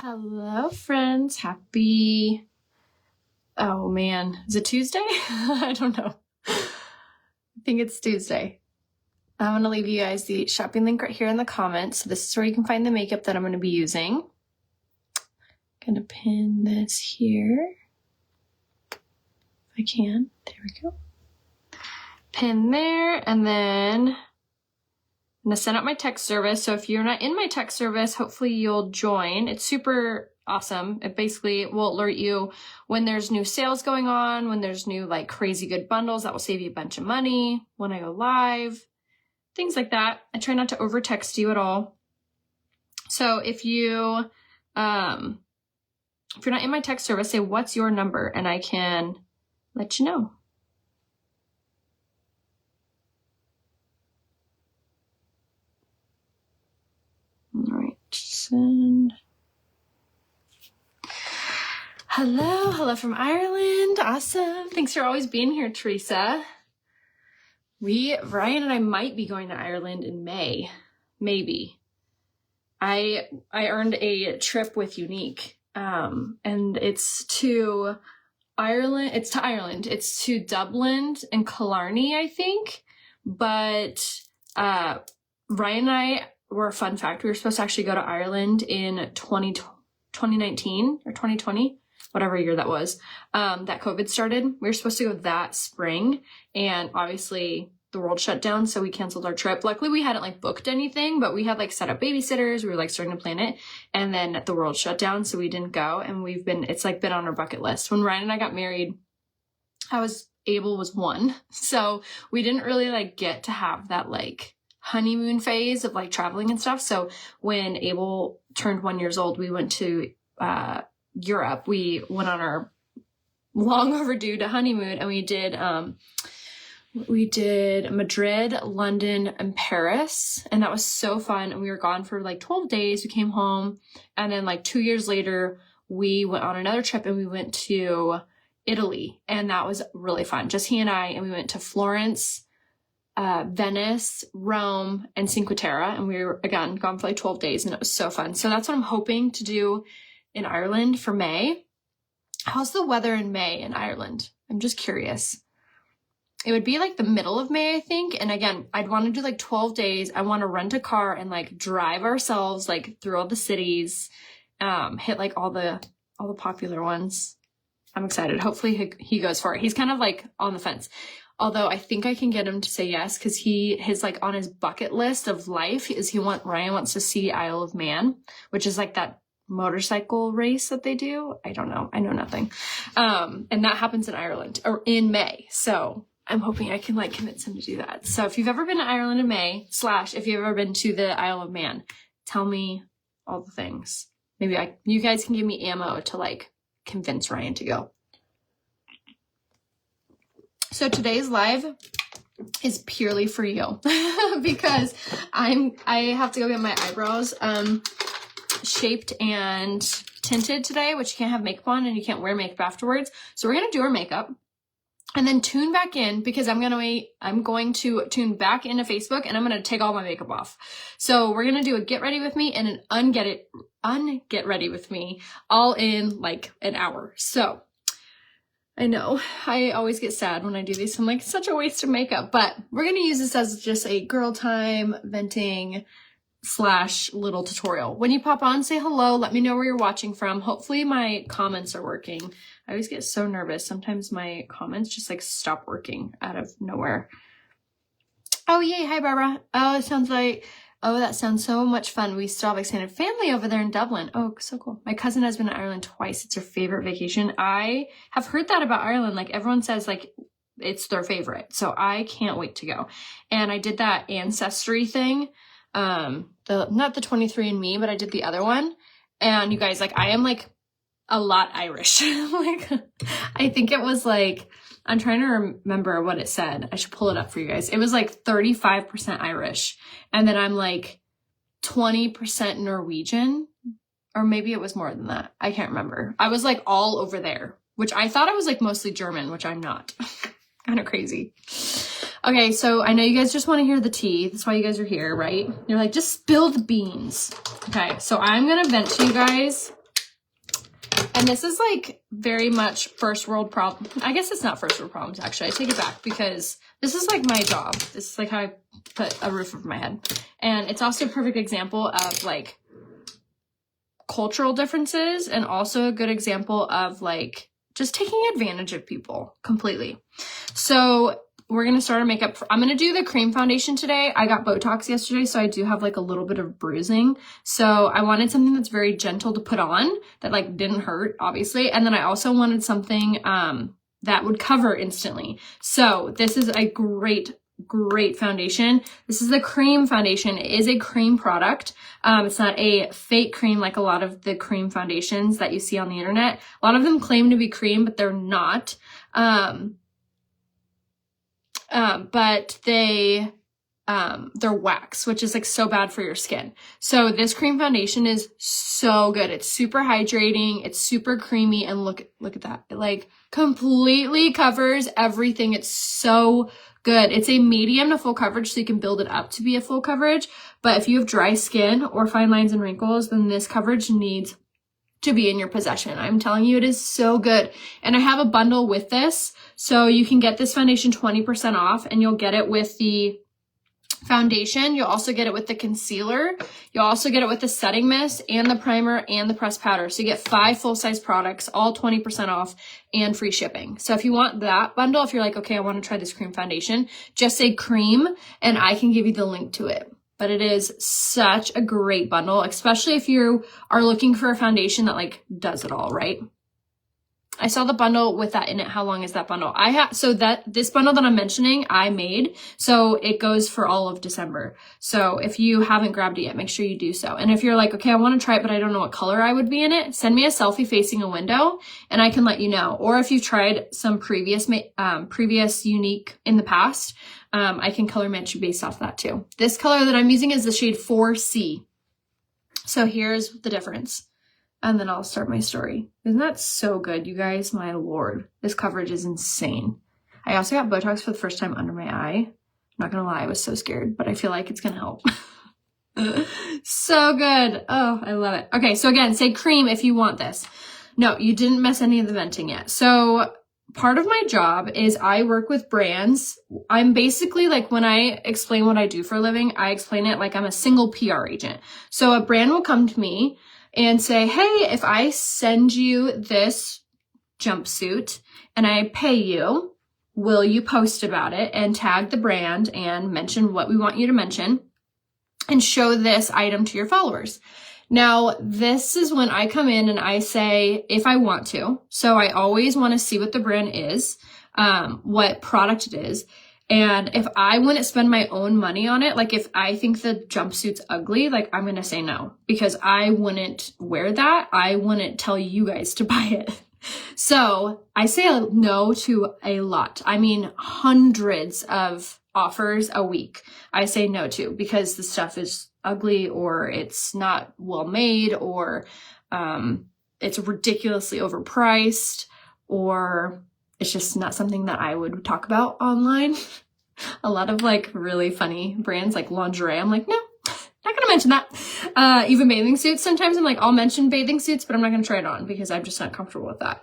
Hello, friends. Happy... Oh, man. Is it Tuesday? I don't know. I think it's Tuesday. I'm going to leave you guys the shopping link right here in the comments. So this is where you can find the makeup that I'm going to be using. Going to pin this here. If I can. There we go. Pin there, and then I'm going to send out my text service. So if you're not in my text service, hopefully you'll join. It's super awesome. It basically will alert you when there's new sales going on, when there's new like crazy good bundles that will save you a bunch of money, when I go live, things like that. I try not to over text you at all. So if you're not in my text service, say what's your number and I can let you know. All right, send. Hello from Ireland. Awesome. Thanks for always being here, Teresa. Ryan and I might be going to Ireland in May. Maybe. I earned a trip with Unique. And it's to Ireland. It's to Ireland. It's to Dublin and Killarney, I think. But Ryan and I were, fun fact, we were supposed to actually go to Ireland in 2019 or 2020, whatever year that was, that COVID started. We were supposed to go that spring, and obviously the world shut down, so we canceled our trip. Luckily, we hadn't like booked anything, but we had like set up babysitters. We were like starting to plan it, and then the world shut down, so we didn't go. And it's like been on our bucket list. When Ryan and I got married, Abel was 1, so we didn't really like get to have that like honeymoon phase of like traveling and stuff. So when Abel turned 1 year old, we went to Europe. We went on our long overdue to honeymoon, and we did Madrid, London, and Paris, and that was so fun. And we were gone for like 12 days. We came home, and then like 2 years later, we went on another trip and we went to Italy, and that was really fun. Just he and I, and we went to Florence, Venice, Rome, and Cinque Terre, and we were again gone for like 12 days, and it was so fun. So that's what I'm hoping to do in Ireland for May. How's the weather in May in Ireland? I'm just curious. It would be like the middle of May, I think. And again, I'd want to do like 12 days. I want to rent a car and like drive ourselves like through all the cities, hit like all the popular ones. I'm excited. Hopefully he goes for it. He's kind of like on the fence. Although I think I can get him to say yes, because his like on his bucket list of life is Ryan wants to see Isle of Man, which is like that motorcycle race that they do. I don't know. I know nothing. And that happens in Ireland or in May. So I'm hoping I can like convince him to do that. So if you've ever been to Ireland in May, / if you've ever been to the Isle of Man, tell me all the things. Maybe you guys can give me ammo to like convince Ryan to go. So today's live is purely for you because I have to go get my eyebrows shaped and tinted today, which you can't have makeup on and you can't wear makeup afterwards. So we're going to do our makeup and then tune back in, because I'm going to tune back into Facebook, and I'm going to take all my makeup off. So we're going to do a get ready with me and an unget ready with me all in like an hour. So I know I always get sad when I do these. I'm like, it's such a waste of makeup, but we're going to use this as just a girl time venting / little tutorial. When you pop on, say hello. Let me know where you're watching from. Hopefully my comments are working. I always get so nervous. Sometimes my comments just like stop working out of nowhere. Oh, yay. Hi, Barbara. Oh, that sounds so much fun. We still have extended family over there in Dublin. Oh, so cool. My cousin has been to Ireland twice. It's her favorite vacation. I have heard that about Ireland. Like everyone says like it's their favorite. So I can't wait to go. And I did that ancestry thing. Not the 23andMe, but I did the other one. And you guys, like I am like a lot Irish. Like I think it was like, I'm trying to remember what it said. I should pull it up for you guys. It was like 35% Irish. And then I'm like 20% Norwegian, or maybe it was more than that. I can't remember. I was like all over there, which I thought I was like mostly German, which I'm not. Kind of crazy. Okay, so I know you guys just want to hear the tea. That's why you guys are here, right? You're like, just spill the beans. Okay, so I'm going to vent to you guys And this is like very much first world problem. I guess it's not first world problems, actually. I take it back because this is like my job. This is like how I put a roof over my head. And it's also a perfect example of like cultural differences, and also a good example of like just taking advantage of people completely. So we're going to start our makeup. I'm going to do the cream foundation today. I got Botox yesterday, so I do have like a little bit of bruising. So I wanted something that's very gentle to put on that like didn't hurt, obviously. And then I also wanted something that would cover instantly. So this is a great foundation. This is the cream foundation. It is a cream product. It's not a fake cream like a lot of the cream foundations that you see on the internet. A lot of them claim to be cream, but they're not. But they're wax, which is like so bad for your skin. So this cream foundation is so good. It's super hydrating. It's super creamy. And look at that. It like completely covers everything. It's so good. It's a medium to full coverage, so you can build it up to be a full coverage. But if you have dry skin or fine lines and wrinkles, then this coverage needs to be in your possession. I'm telling you, it is so good. And I have a bundle with this. So you can get this foundation 20% off, and you'll get it with the foundation. You'll also get it with the concealer. You'll also get it with the setting mist and the primer and the pressed powder. So you get 5 full-size products, all 20% off and free shipping. So if you want that bundle, if you're like, okay, I want to try this cream foundation, just say cream and I can give you the link to it. But it is such a great bundle, especially if you are looking for a foundation that like does it all, right? I saw the bundle with that in it. How long is that bundle? This bundle that I'm mentioning, I made. So it goes for all of December. So if you haven't grabbed it yet, make sure you do so. And if you're like, okay, I want to try it, but I don't know what color I would be in it, send me a selfie facing a window and I can let you know. Or if you've tried some previous unique in the past, I can color match you based off that too. This color that I'm using is the shade 4C. So here's the difference. And then I'll start my story. Isn't that so good, you guys? My Lord. This coverage is insane. I also got Botox for the first time under my eye. I'm not gonna lie, I was so scared, but I feel like it's gonna help. So good. Oh, I love it. Okay, so again, say cream if you want this. No, you didn't miss any of the venting yet. So part of my job is I work with brands. I'm basically like, when I explain what I do for a living, I explain it like I'm a single PR agent. So a brand will come to me and say, hey, if I send you this jumpsuit and I pay you, will you post about it and tag the brand and mention what we want you to mention and show this item to your followers? Now, this is when I come in and I say, if I want to. So I always want to see what the brand is, what product it is. And if I wouldn't spend my own money on it, like if I think the jumpsuit's ugly, like I'm going to say no, because I wouldn't wear that. I wouldn't tell you guys to buy it. So I say no to a lot. I mean, hundreds of offers a week I say no to, because the stuff is ugly or it's not well made or it's ridiculously overpriced, or it's just not something that I would talk about online. A lot of like really funny brands like lingerie, I'm like, no, not gonna mention that. Even bathing suits, sometimes I'm like, I'll mention bathing suits, but I'm not gonna try it on because I'm just not comfortable with that.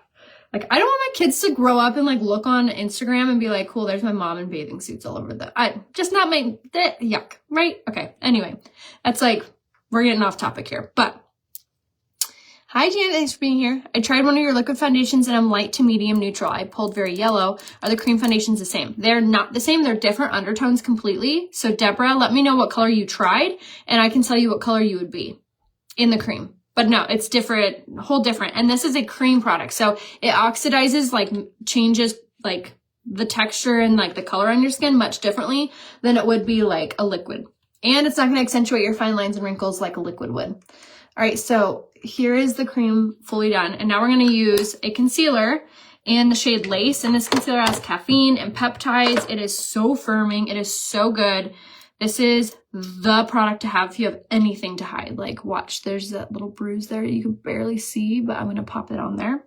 Like, I don't want my kids to grow up and like look on Instagram and be like, cool, there's my mom in bathing suits all over just not my, yuck, right? Okay, anyway, that's like, we're getting off topic here, but hi, Janet, thanks for being here. I tried one of your liquid foundations and I'm light to medium neutral. I pulled very yellow. Are the cream foundations the same? They're not the same. They're different undertones completely. So Deborah, let me know what color you tried and I can tell you what color you would be in the cream. But no, it's different, whole different. And this is a cream product. So it oxidizes, like changes like the texture and like the color on your skin much differently than it would be like a liquid. And it's not going to accentuate your fine lines and wrinkles like a liquid would. All right, so here is the cream fully done. And now we're going to use a concealer in the shade Lace. And this concealer has caffeine and peptides. It is so firming. It is so good. This is the product to have if you have anything to hide. Like, watch, there's that little bruise there you can barely see, but I'm going to pop it on there.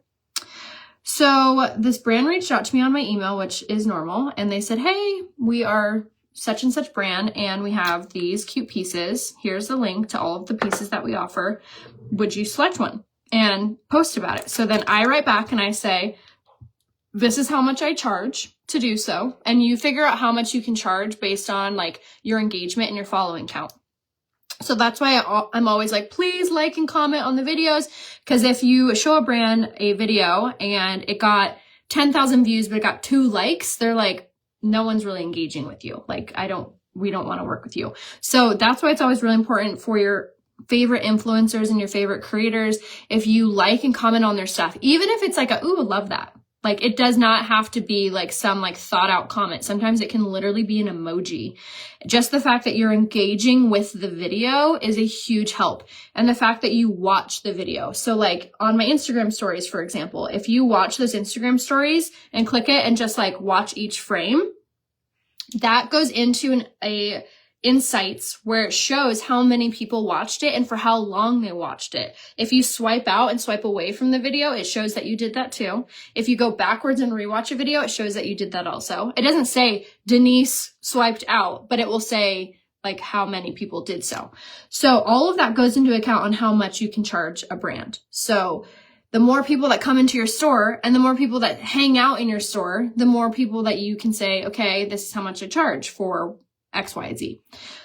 So this brand reached out to me on my email, which is normal. And they said, hey, we are such and such brand, and we have these cute pieces. Here's the link to all of the pieces that we offer. Would you select one? and post about it. So then I write back and I say, this is how much I charge to do so. And you figure out how much you can charge based on like your engagement and your following count. So that's why I'm always like, please like and comment on the videos. Because if you show a brand a video and it got 10,000 views, but it got 2 likes, they're like, no one's really engaging with you. Like, we don't want to work with you. So that's why it's always really important for your favorite influencers and your favorite creators, if you like and comment on their stuff, even if it's like ooh, love that. Like, it does not have to be like some like thought out comment. Sometimes it can literally be an emoji. Just the fact that you're engaging with the video is a huge help. And the fact that you watch the video. So like on my Instagram stories, for example, if you watch those Instagram stories and click it and just like watch each frame, that goes into a insights where it shows how many people watched it and for how long they watched it. If you swipe out and swipe away from the video, it shows that you did that too. If you go backwards and rewatch a video, it shows that you did that also. It doesn't say Denise swiped out, but it will say like how many people did so. So all of that goes into account on how much you can charge a brand. So the more people that come into your store and the more people that hang out in your store, the more people that you can say, okay, this is how much I charge for X, Y, Z.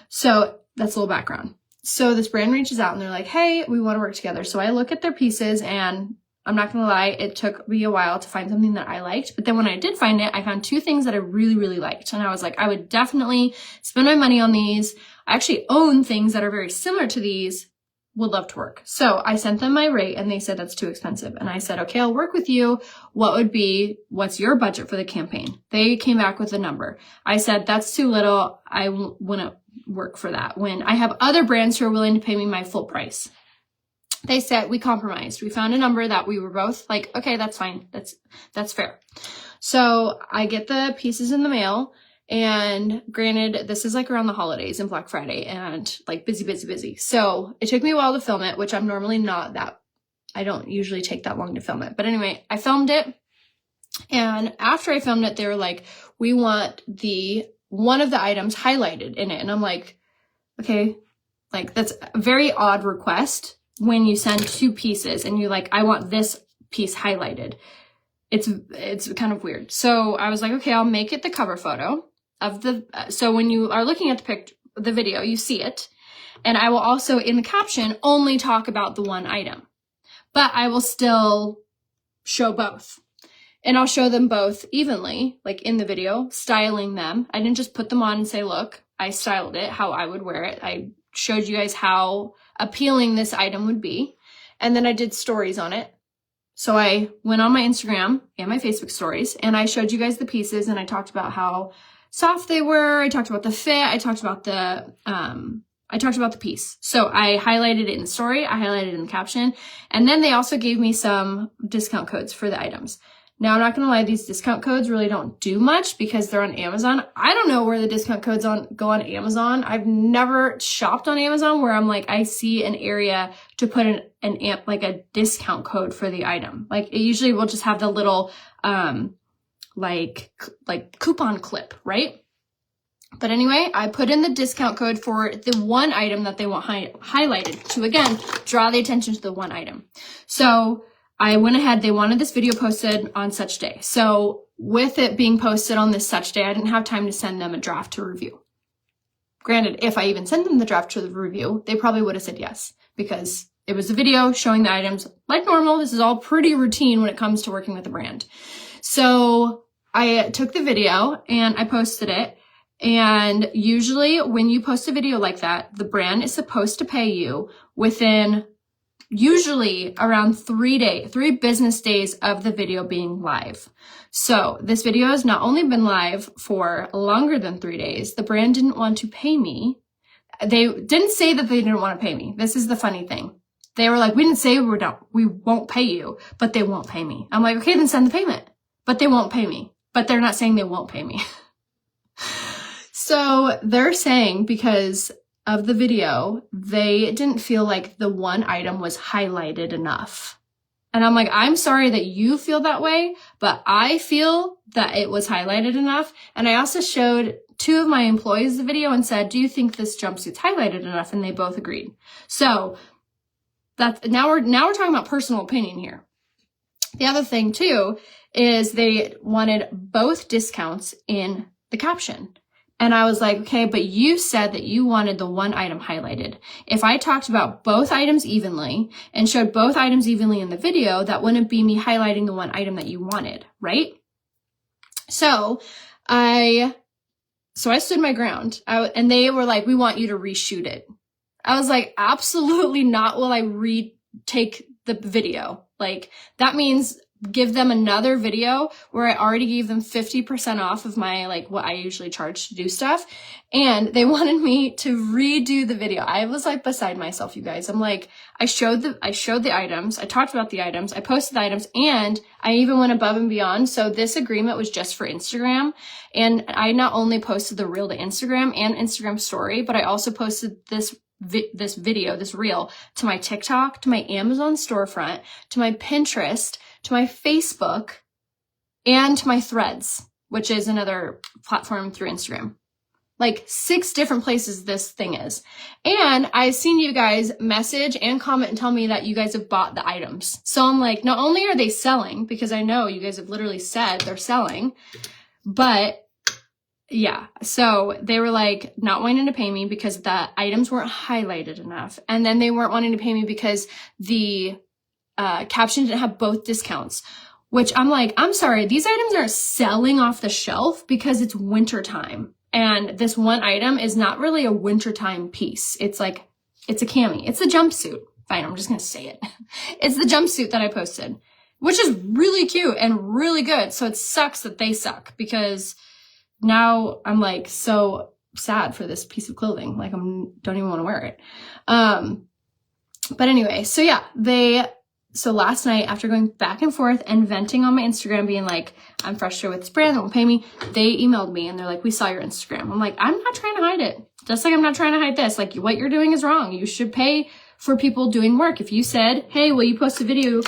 So that's a little background. So this brand reaches out and they're like, hey, we want to work together. So I look at their pieces and I'm not going to lie, it took me a while to find something that I liked. But then when I did find it, I found 2 things that I really, really liked. And I was like, I would definitely spend my money on these. I actually own things that are very similar to these. Would love to work. So I sent them my rate and they said that's too expensive. And I said, okay, I'll work with you. What's your budget for the campaign? They came back with a number. I said, that's too little. I wouldn't work for that when I have other brands who are willing to pay me my full price. They said, we compromised. We found a number that we were both like, okay, that's fine. That's fair. So I get the pieces in the mail. And granted, this is like around the holidays and Black Friday and like busy. So it took me a while to film it, which I'm normally I don't usually take that long to film it. But anyway, I filmed it. And after I filmed it, they were like, we want one of the items highlighted in it. And I'm like, okay, like that's a very odd request when you send 2 pieces and you're like, I want this piece highlighted. It's kind of weird. So I was like, okay, I'll make it the cover photo of so when you are looking at the video, you see it. And I will also in the caption only talk about the one item, but I will still show both and I'll show them both evenly, like in the video, styling them. I didn't just put them on and say, look, I styled it how I would wear it. I showed you guys how appealing this item would be. And then I did stories on it. So I went on my Instagram and my Facebook stories and I showed you guys the pieces and I talked about how soft they were. I talked about the fit. I talked about the piece. So I highlighted it in the story. I highlighted it in the caption. And then they also gave me some discount codes for the items. Now, I'm not going to lie, these discount codes really don't do much because they're on Amazon. I don't know where the discount codes go on Amazon. I've never shopped on Amazon where I'm like, I see an area to put like a discount code for the item. Like it usually will just have the little, like coupon clip, right? But anyway, I put in the discount code for the one item that they want highlighted to, again, draw the attention to the one item. So I went ahead, they wanted this video posted on such day. So with it being posted on this such day, I didn't have time to send them a draft to review. Granted, if I even sent them the draft to the review, they probably would have said yes because it was a video showing the items like normal. This is all pretty routine when it comes to working with a brand. So I took the video and I posted it. And usually when you post a video like that, the brand is supposed to pay you within usually around 3 business days of the video being live. So this video has not only been live for longer than 3 days, the brand didn't want to pay me. They didn't say that they didn't want to pay me. This is the funny thing. They were like, we didn't say we won't pay you, but they won't pay me. I'm like, okay, then send the payment, but they won't pay me, but they're not saying they won't pay me. So they're saying because of the video, they didn't feel like the one item was highlighted enough. And I'm like, I'm sorry that you feel that way, but I feel that it was highlighted enough. And I also showed 2 of my employees the video and said, do you think this jumpsuit's highlighted enough? And they both agreed. So now we're talking about personal opinion here. The other thing too is they wanted both discounts in the caption. And I was like, okay, but you said that you wanted the one item highlighted. If I talked about both items evenly and showed both items evenly in the video, that wouldn't be me highlighting the one item that you wanted, right? So I stood my ground. And they were like, we want you to reshoot it. I was like, absolutely not will I retake the video. Like, that means give them another video where I already gave them 50% off of my, like, what I usually charge to do stuff. And they wanted me to redo the video. I was like beside myself, you guys. I'm like, I showed the items. I talked about the items. I posted the items, and I even went above and beyond. So this agreement was just for Instagram. And I not only posted the reel to Instagram and Instagram story, but I also posted this reel to my TikTok, to my Amazon storefront, to my Pinterest, to my Facebook, and to my Threads, which is another platform through Instagram. Like 6 different places this thing is. And I've seen you guys message and comment and tell me that you guys have bought the items. So I'm like, not only are they selling, because I know you guys have literally said they're selling, but yeah, so they were like not wanting to pay me because the items weren't highlighted enough. And then they weren't wanting to pay me because the caption didn't have both discounts, which I'm like, I'm sorry, these items aren't selling off the shelf because it's wintertime. And this one item is not really a wintertime piece. It's like, it's a cami. It's a jumpsuit. Fine, I'm just going to say it. It's the jumpsuit that I posted, which is really cute and really good. So it sucks that they suck, because now I'm like so sad for this piece of clothing. Like, don't even want to wear it. But anyway, so yeah, so last night, after going back and forth and venting on my Instagram, being like, I'm frustrated with this brand, they won't pay me, they emailed me and they're like, we saw your Instagram. I'm like, I'm not trying to hide it. Just like I'm not trying to hide this. Like, what you're doing is wrong. You should pay for people doing work. If you said, hey, will you post a video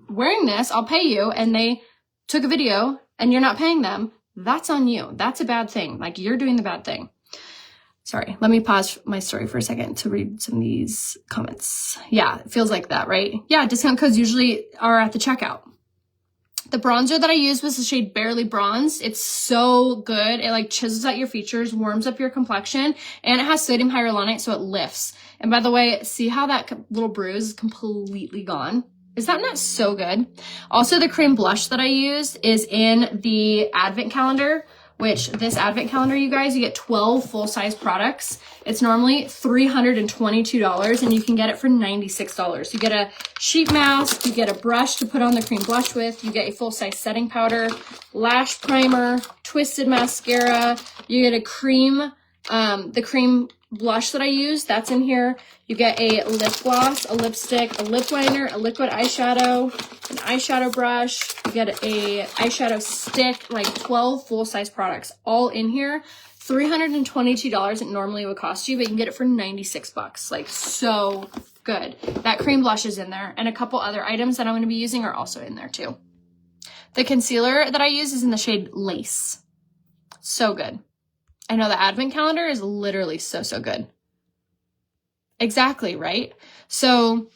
wearing this, I'll pay you, and they took a video and you're not paying them, that's on you. That's a bad thing. Like, you're doing the bad thing. Sorry, let me pause my story for a second to read some of these comments. Yeah, it feels like that, right? Yeah, discount codes usually are at the checkout. The bronzer that I used was the shade Barely Bronze. It's so good. It like chisels out your features, warms up your complexion, and it has sodium hyaluronate, so it lifts. And by the way, see how that little bruise is completely gone? Is that not so good? Also, the cream blush that I used is in the advent calendar, which this advent calendar, you guys, you get 12 full-size products. It's normally $322, and you can get it for $96. You get a sheet mask, you get a brush to put on the cream blush with, you get a full-size setting powder, lash primer, twisted mascara, you get a cream, the cream blush that I use, that's in here. You get a lip gloss, a lipstick, a lip liner, a liquid eyeshadow, an eyeshadow brush. You get a eyeshadow stick, like 12 full-size products all in here. $322 it normally would cost you, but you can get it for $96. Like, so good. That cream blush is in there, and a couple other items that I'm going to be using are also in there too. The concealer that I use is in the shade Lace. So good. I know the advent calendar is literally so good. Exactly, right? So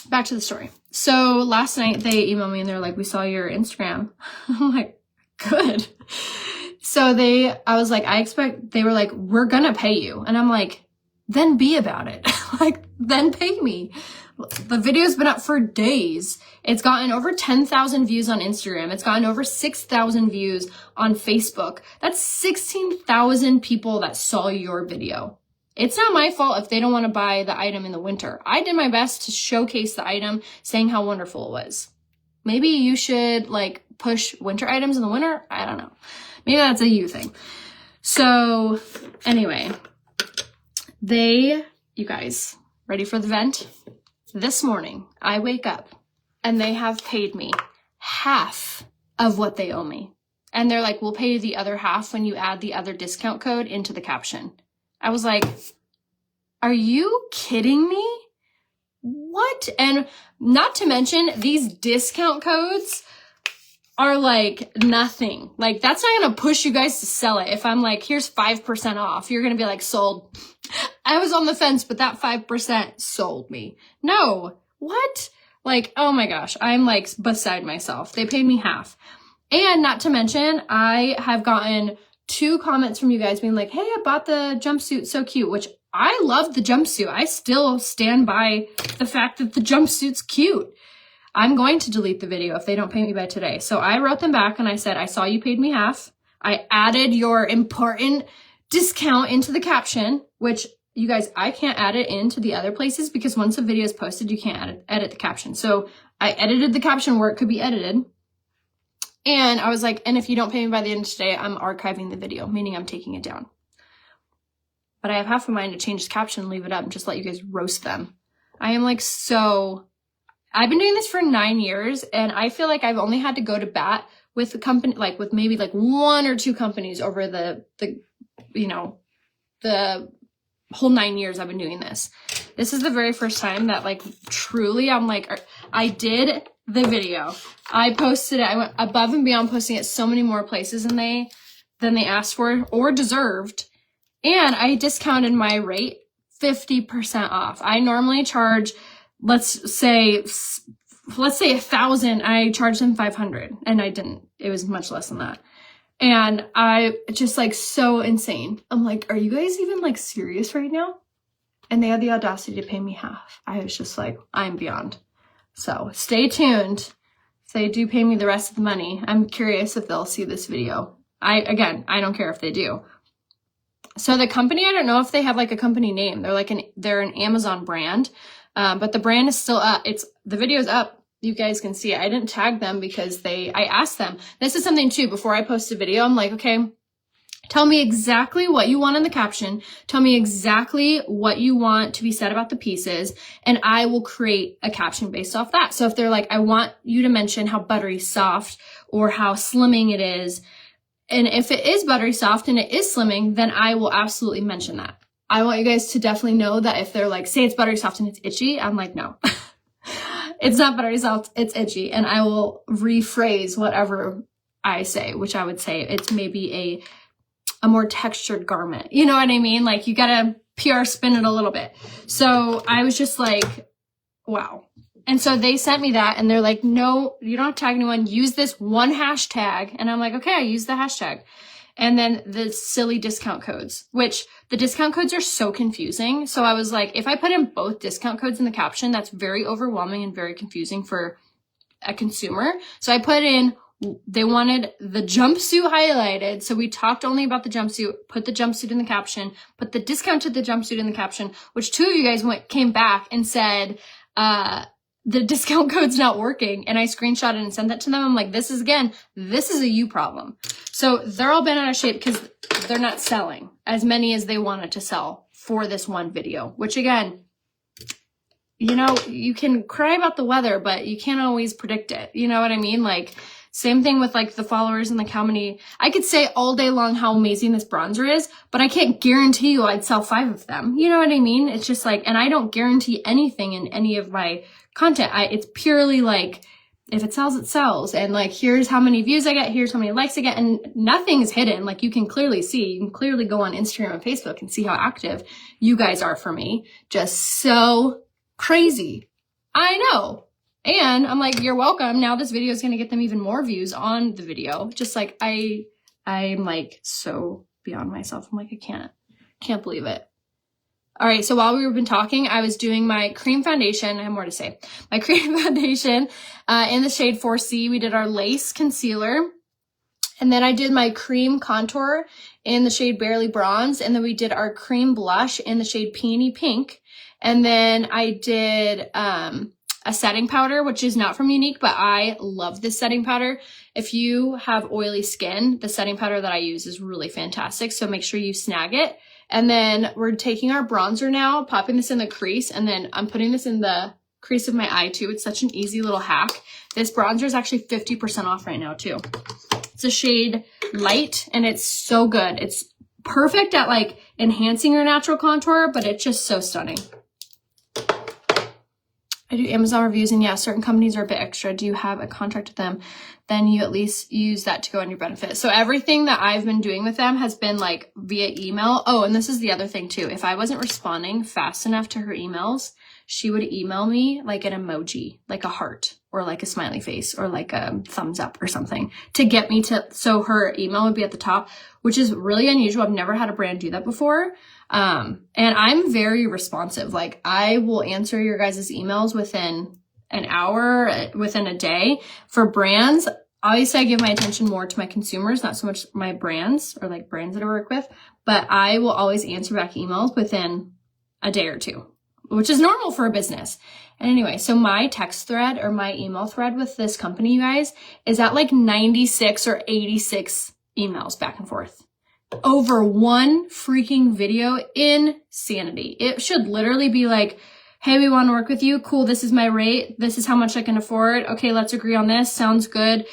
back to the story. So last night they emailed me and they're like, we saw your Instagram. I'm like, good. So they were like, we're gonna pay you. And I'm like, then be about it. Like, then pay me. The video's been up for days. It's gotten over 10,000 views on Instagram. It's gotten over 6,000 views on Facebook. That's 16,000 people that saw your video. It's not my fault if they don't want to buy the item in the winter. I did my best to showcase the item, saying how wonderful it was. Maybe you should like push winter items in the winter. I don't know. Maybe that's a you thing. So anyway, you guys, ready for the vent? This morning, I wake up and they have paid me half of what they owe me. And they're like, we'll pay you the other half when you add the other discount code into the caption. I was like, are you kidding me? What? And not to mention, these discount codes are like nothing. Like that's not gonna push you guys to sell it. If I'm like, here's 5% off, you're gonna be like, sold. I was on the fence, but that 5% sold me. No, what? Like, oh my gosh, I'm like beside myself. They paid me half. And not to mention, I have gotten 2 comments from you guys being like, hey, I bought the jumpsuit, so cute, which I love the jumpsuit. I still stand by the fact that the jumpsuit's cute. I'm going to delete the video if they don't pay me by today. So I wrote them back and I said, I saw you paid me half. I added your important discount into the caption, which you guys, I can't add it into the other places because once a video is posted, you can't edit the caption. So I edited the caption where it could be edited. And I was like, and if you don't pay me by the end of today, I'm archiving the video, meaning I'm taking it down. But I have half a mind to change the caption and leave it up and just let you guys roast them. I am like I've been doing this for 9 years and I feel like I've only had to go to bat with the company, like with maybe like 1 or 2 companies over the whole 9 years I've been doing this. This is the very first time that like truly I'm like, I did the video. I posted it. I went above and beyond posting it so many more places than they asked for or deserved. And I discounted my rate 50% off. I normally charge, let's say 1,000. I charged them 500 and I didn't. It was much less than that. And I just like so insane. I'm like, are you guys even like serious right now? And they had the audacity to pay me half. I was just like, I'm beyond. So stay tuned. If they do pay me the rest of the money, I'm curious if they'll see this video. I don't care if they do. So the company, I don't know if they have like a company name. They're an Amazon brand, but the brand is still up. The video's up. You guys can see it. I didn't tag them because I asked them. This is something too, before I post a video, I'm like, okay, tell me exactly what you want in the caption. Tell me exactly what you want to be said about the pieces, and I will create a caption based off that. So if they're like, I want you to mention how buttery soft or how slimming it is, and if it is buttery soft and it is slimming, then I will absolutely mention that. I want you guys to definitely know that if they're like, say it's buttery soft and it's itchy, I'm like, no. It's not buttery soft, it's itchy. And I will rephrase whatever I say, which I would say it's maybe a more textured garment. You know what I mean? Like you gotta PR spin it a little bit. So I was just like, wow. And so they sent me that and they're like, no, you don't have to tag anyone. Use this one hashtag. And I'm like, okay, I use the hashtag. And then the silly discount codes, which the discount codes are so confusing. So I was like, if I put in both discount codes in the caption, that's very overwhelming and very confusing for a consumer. So I put in, they wanted the jumpsuit highlighted. So we talked only about the jumpsuit, put the jumpsuit in the caption, put the discount to the jumpsuit in the caption, which 2 of you guys came back and said, the discount code's not working. And I screenshotted and sent that to them. I'm like, this is a you problem. So they're all bent out of shape because they're not selling as many as they wanted to sell for this one video, which again, you know, you can cry about the weather, but you can't always predict it. You know what I mean? Like same thing with like the followers and like how many, I could say all day long how amazing this bronzer is, but I can't guarantee you I'd sell 5 of them. You know what I mean? It's just like, and I don't guarantee anything in any of my content. It's purely like, if it sells, it sells. And like, here's how many views I get. Here's how many likes I get. And nothing's hidden. Like you can clearly see, you can clearly go on Instagram and Facebook and see how active you guys are for me. Just so crazy. I know. And I'm like, you're welcome. Now this video is going to get them even more views on the video. Just like, I'm like so beyond myself. I'm like, I can't believe it. All right, so while we've been talking, I was doing my cream foundation. I have more to say. My cream foundation in the shade 4C. We did our lace concealer. And then I did my cream contour in the shade Barely Bronze. And then we did our cream blush in the shade Peony Pink. And then I did a setting powder, which is not from Younique, but I love this setting powder. If you have oily skin, the setting powder that I use is really fantastic. So make sure you snag it. And then we're taking our bronzer now, popping this in the crease, and then I'm putting this in the crease of my eye too. It's such an easy little hack. This bronzer is actually 50% off right now too. It's a shade Light, and it's so good. It's perfect at like enhancing your natural contour, but it's just so stunning. I do Amazon reviews, and yeah, certain companies are a bit extra. Do you have a contract with them? Then you at least use that to go on your benefit. So everything that I've been doing with them has been like via email. Oh, and this is the other thing too. If I wasn't responding fast enough to her emails, she would email me like an emoji, like a heart or like a smiley face or like a thumbs up or something to get me to, so her email would be at the top, which is really unusual. I've never had a brand do that before. And I'm very responsive. Like I will answer your guys' emails within an hour, within a day. For brands, obviously I give my attention more to my consumers, not so much my brands or like brands that I work with, but I will always answer back emails within a day or two, which is normal for a business. And anyway, so my text thread or my email thread with this company, you guys, is at like 96 or 86 emails back and forth over one freaking video. Insanity. It should literally be like, hey, we want to work with you. Cool. This is my rate. This is how much I can afford. Okay, let's agree on this. Sounds good.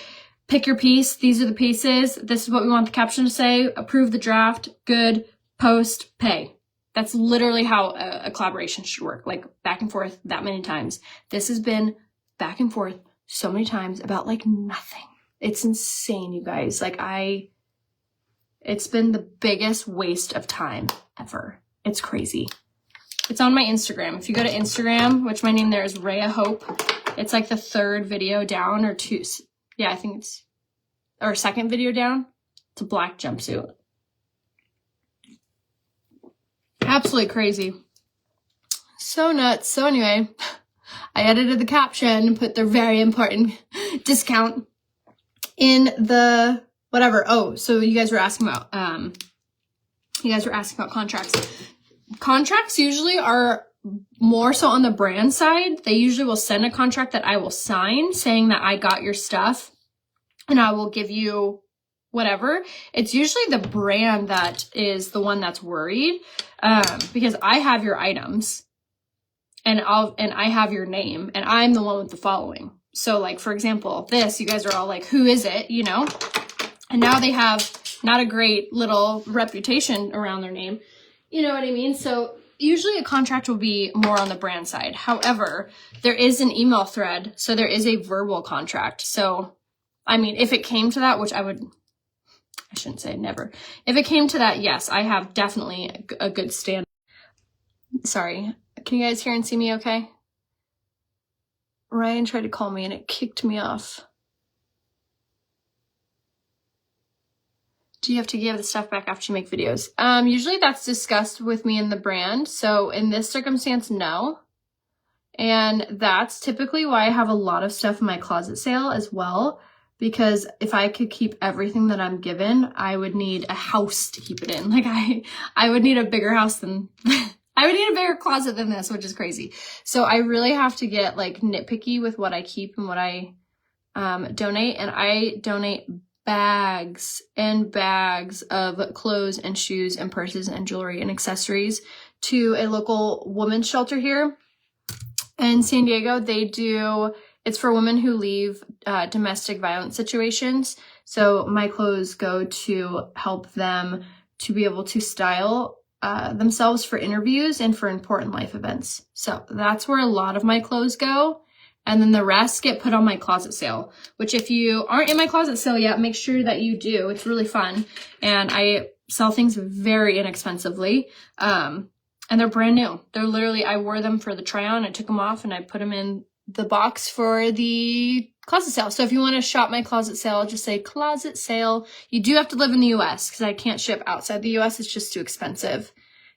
Pick your piece. These are the pieces. This is what we want the caption to say. Approve the draft. Good. Post. Pay. That's literally how a collaboration should work. Like back and forth that many times. This has been back and forth so many times about like nothing. It's insane, you guys. Like it's been the biggest waste of time ever. It's crazy. It's on my Instagram. If you go to Instagram, which my name there is Rhea Hope, it's like the third video down or two. Yeah, I think it's, or second video down. It's a black jumpsuit. Absolutely crazy. So nuts. So anyway, I edited the caption and put their very important discount in the whatever. Oh, so you guys were asking about contracts. Contracts usually are more so on the brand side. They usually will send a contract that I will sign saying that I got your stuff and I will give you whatever. It's usually the brand that is the one that's worried, because I have your items and I have your name and I'm the one with the following. So like, for example, this, you guys are all like, who is it? You know? And now they have not a great little reputation around their name. You know what I mean? So usually a contract will be more on the brand side. However, there is an email thread. So there is a verbal contract. So, I mean, if it came to that, which I shouldn't say never. If it came to that, yes, I have definitely a good stand. Sorry. Can you guys hear and see me okay? Ryan tried to call me and it kicked me off. Do you have to give the stuff back after you make videos? Usually that's discussed with me and the brand. So in this circumstance, no. And that's typically why I have a lot of stuff in my closet sale as well. Because if I could keep everything that I'm given, I would need a house to keep it in. Like I would need a bigger house than, I would need a bigger closet than this, which is crazy. So I really have to get like nitpicky with what I keep and what I donate. And I donate bags and bags of clothes and shoes and purses and jewelry and accessories to a local women's shelter here in San Diego. It's for women who leave domestic violence situations. So my clothes go to help them to be able to style themselves for interviews and for important life events. So that's where a lot of my clothes go. And then the rest get put on my closet sale, which if you aren't in my closet sale yet, make sure that you do. It's really fun. And I sell things very inexpensively. And they're brand new. They're literally, I wore them for the try on. I took them off and I put them in the box for the closet sale. So if you want to shop my closet sale, just say closet sale. You do have to live in the US because I can't ship outside the US. It's just too expensive.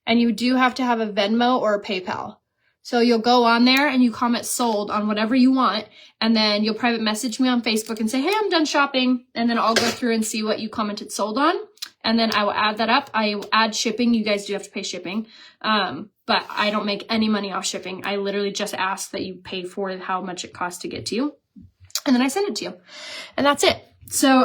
And you do have to have a Venmo or a PayPal. So you'll go on there and you comment sold on whatever you want. And then you'll private message me on Facebook and say, hey, I'm done shopping. And then I'll go through and see what you commented sold on. And then I will add that up. I will add shipping. You guys do have to pay shipping. But I don't make any money off shipping. I literally just ask that you pay for how much it costs to get to you. And then I send it to you. And that's it. So,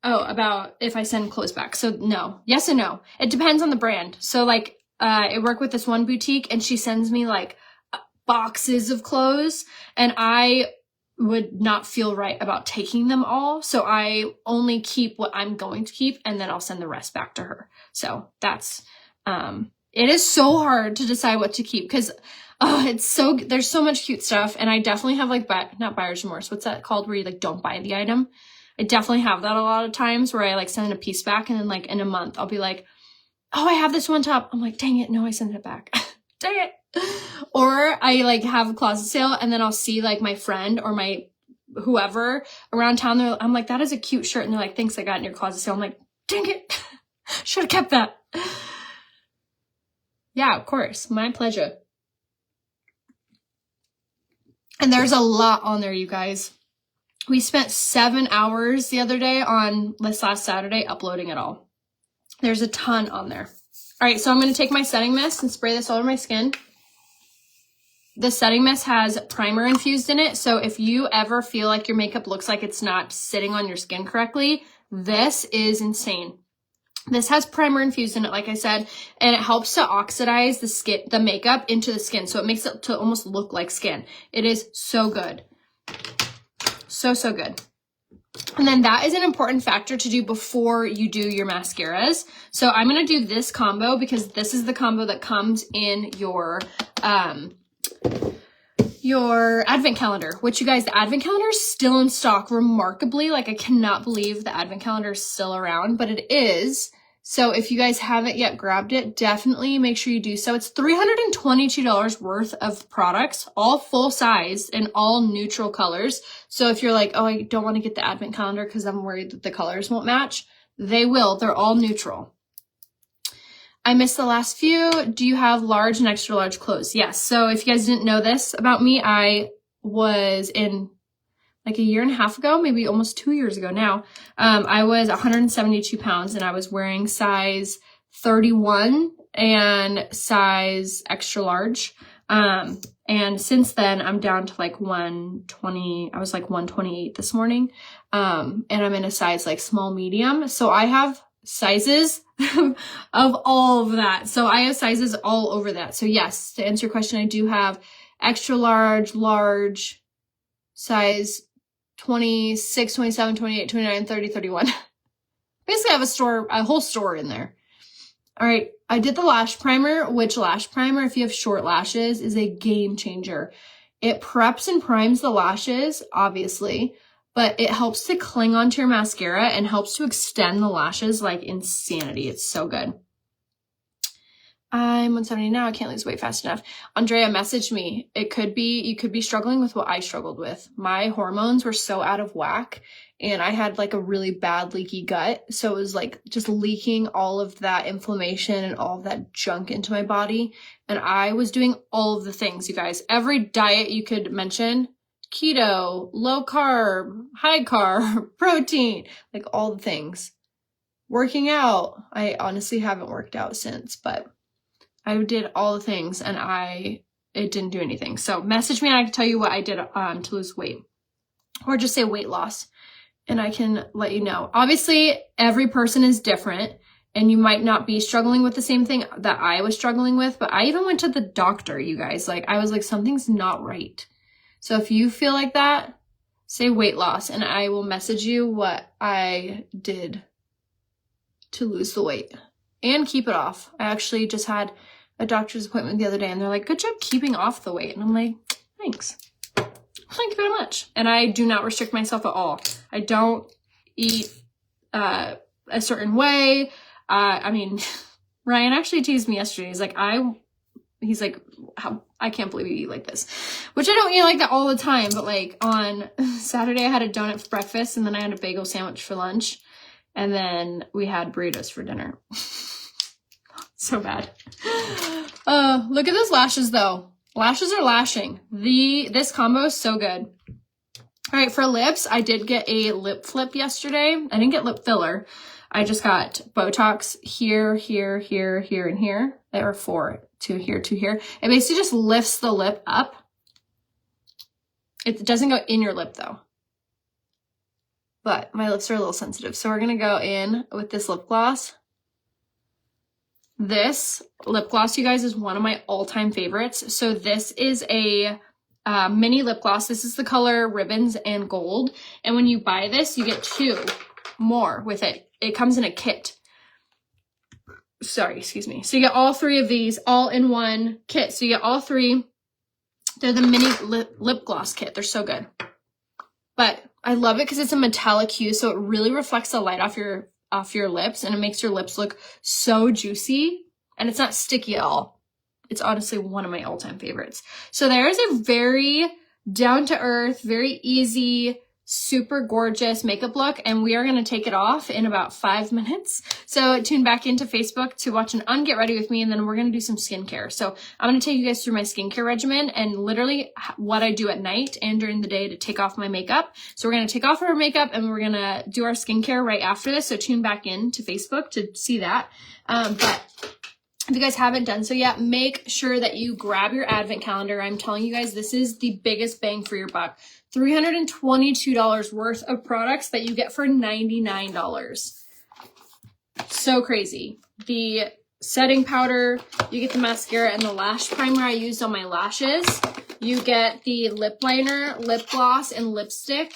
about if I send clothes back. So no, yes and no. It depends on the brand. So like, I work with this one boutique and she sends me like boxes of clothes and I would not feel right about taking them all. So I only keep what I'm going to keep and then I'll send the rest back to her. So that's it is so hard to decide what to keep because there's so much cute stuff. And I definitely have like, not buyer's remorse. What's that called where you like don't buy the item? I definitely have that a lot of times where I like send a piece back and then like in a month I'll be like, oh, I have this one top. I'm like, dang it. No, I sent it back. Dang it. Or I like have a closet sale and then I'll see like my friend or my whoever around town. I'm like, that is a cute shirt. And they're like, thanks, I got it in your closet sale. I'm like, dang it. Should have kept that. Yeah, of course. My pleasure. And there's a lot on there, you guys. We spent 7 hours the other day on this last Saturday uploading it all. There's a ton on there. All right, so I'm going to take my setting mist and spray this all over my skin. The setting mist has primer infused in it, so if you ever feel like your makeup looks like it's not sitting on your skin correctly, this is insane. This has primer infused in it, like I said, and it helps to oxidize the makeup into the skin, so it makes it to almost look like skin. It is so good. So, so good. And then that is an important factor to do before you do your mascaras. So I'm going to do this combo because this is the combo that comes in your advent calendar, which you guys, the advent calendar is still in stock remarkably. Like I cannot believe the advent calendar is still around, but it is. So if you guys haven't yet grabbed it, definitely make sure you do so. It's $322 worth of products, all full size and all neutral colors. So if you're like, oh, I don't want to get the advent calendar because I'm worried that the colors won't match, they will. They're all neutral. I missed the last few. Do you have large and extra large clothes? Yes. So if you guys didn't know this about me, I was in like a year and a half ago, maybe almost 2 years ago now, I was 172 pounds and I was wearing size 31 and size extra large. And since then I'm down to like 120. I was like 128 this morning. And I'm in a size like small medium. So I have sizes of all of that. So I have sizes all over that. So yes, to answer your question, I do have extra large, large, size 26, 27, 28, 29, 30, 31. Basically I have a whole store in there. All right. I did the lash primer, which lash primer, if you have short lashes, is a game changer. It preps and primes the lashes, obviously, but it helps to cling onto your mascara and helps to extend the lashes like insanity. It's so good. I'm 170 now. I can't lose weight fast enough. Andrea messaged me. You could be struggling with what I struggled with. My hormones were so out of whack and I had like a really bad leaky gut. So it was like just leaking all of that inflammation and all of that junk into my body. And I was doing all of the things, you guys. Every diet you could mention, keto, low carb, high carb, protein, like all the things. Working out. I honestly haven't worked out since, but I did all the things and it didn't do anything. So message me and I can tell you what I did to lose weight, or just say weight loss and I can let you know. Obviously every person is different and you might not be struggling with the same thing that I was struggling with, but I even went to the doctor, you guys. Like I was like, something's not right. So if you feel like that, say weight loss and I will message you what I did to lose the weight and keep it off. I actually just had a doctor's appointment the other day and they're like, good job keeping off the weight. And I'm like, thanks. Thank you very much. And I do not restrict myself at all. I don't eat a certain way. I mean, Ryan actually teased me yesterday. He's like, I can't believe you eat like this, which I don't eat like that all the time. But like on Saturday, I had a donut for breakfast and then I had a bagel sandwich for lunch. And then we had burritos for dinner. So bad. Look at those lashes though. Lashes are lashing. This combo is so good. All right, for lips, I did get a lip flip yesterday. I didn't get lip filler. I just got Botox here, here, here, here, and here. There are 4, 2 here, 2 here. It basically just lifts the lip up. It doesn't go in your lip though. But my lips are a little sensitive. So we're going to go in with this lip gloss. This lip gloss, you guys, is one of my all-time favorites. So this is a mini lip gloss. This is the color Ribbons and Gold. And when you buy this, you get 2 more with it. It comes in a kit. sorry, excuse me. So you get all 3 of these all in one kit. So you get all 3. They're the mini lip gloss kit. They're so good. But I love it because it's a metallic hue, so it really reflects the light off your lips, and it makes your lips look so juicy, and it's not sticky at all. It's honestly one of my all-time favorites. So there's a very down-to-earth, very easy, super gorgeous makeup look, and we are going to take it off in about 5 minutes. So tune back into Facebook to watch an unget ready with me, and then we're going to do some skincare. So I'm going to take you guys through my skincare regimen and literally what I do at night and during the day to take off my makeup. So we're going to take off our makeup and we're going to do our skincare right after this. So tune back in to Facebook to see that. But if you guys haven't done so yet, make sure that you grab your advent calendar. I'm telling you guys, this is the biggest bang for your buck. $322 worth of products that you get for $99. So crazy. The setting powder, you get the mascara and the lash primer I used on my lashes. You get the lip liner, lip gloss, and lipstick,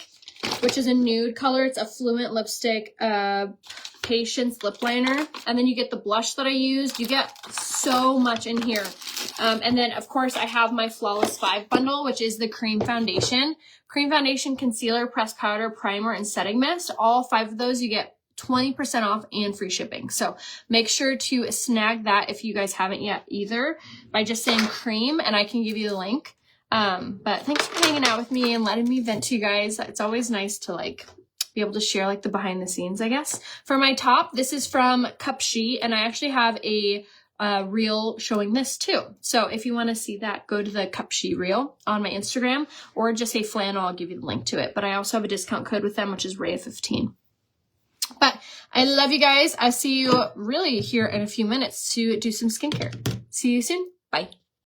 which is a nude color. It's a Fluent lipstick, Patience lip liner. And then you get the blush that I used. You get so much in here. And then, of course, I have my Flawless 5 bundle, which is the cream foundation, concealer, pressed powder, primer, and setting mist. All 5 of those, you get 20% off and free shipping. So make sure to snag that if you guys haven't yet either by just saying cream, and I can give you the link. But thanks for hanging out with me and letting me vent to you guys. It's always nice to be able to share the behind the scenes, I guess. For my top, this is from Cupshe, and I actually have a reel showing this too. So if you want to see that, go to the Cupshe reel on my Instagram, or just say flannel, I'll give you the link to it. But I also have a discount code with them, which is Rhea15. But I love you guys. I'll see you really here in a few minutes to do some skincare. See you soon. Bye.